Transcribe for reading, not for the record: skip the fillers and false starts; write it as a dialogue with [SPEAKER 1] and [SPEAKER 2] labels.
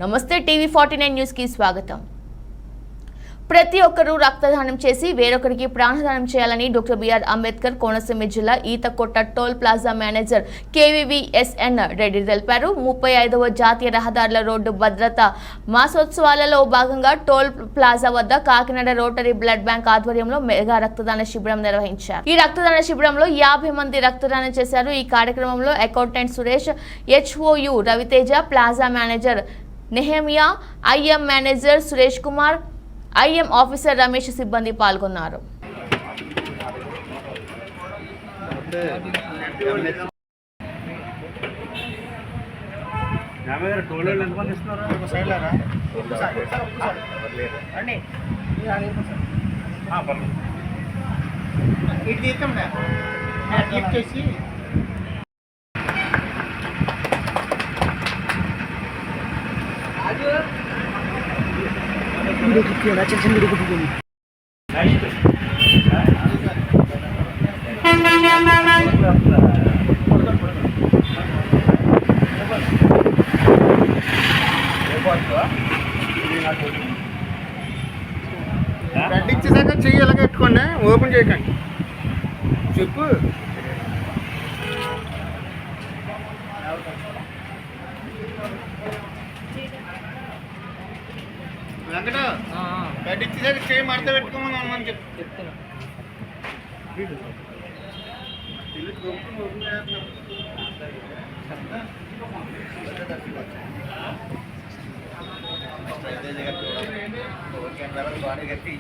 [SPEAKER 1] నమస్తే టీవీ49 న్యూస్ కి స్వాగతం. ప్రతి ఒక్కరూ రక్తదానం చేసి వేరొకరికి ప్రాణదానం చేయాలని డాక్టర్ బిఆర్ అంబేద్కర్ కోనసీమ జిల్లా Ethakota toll plaza manager KVVSN Reddy తెలిపారు. 35వ జాతీయ రహదారుల రోడ్డు భద్రత మాసోత్సవాలలో భాగంగా టోల్ ప్లాజా వద్ద కాకినాడ రోటరీ బ్లడ్ బ్యాంక్ ఆధ్వర్యంలో మెగా రక్తదాన శిబిరం నిర్వహించారు. ఈ రక్తదాన శిబిరంలో 50 మంది రక్తదానం చేశారు. ఈ కార్యక్రమంలో accountant Suresh, HOU Raviteja, plaza manager Nehemiah, IM manager Suresh Kumar, IM officer Ramesh సిబ్బంది పాల్గొన్నారు.
[SPEAKER 2] ఇచ్చేసాక చెయ్యి ఎలాగ పెట్టుకోండి, ఓపెన్ చేయకండి. చెప్పు వెంకట, బెడ్ ఇచ్చేసాక చెయ్యి మడత పెట్టుకోమని అమ్మని చెప్తున్నా. బాగా కట్టి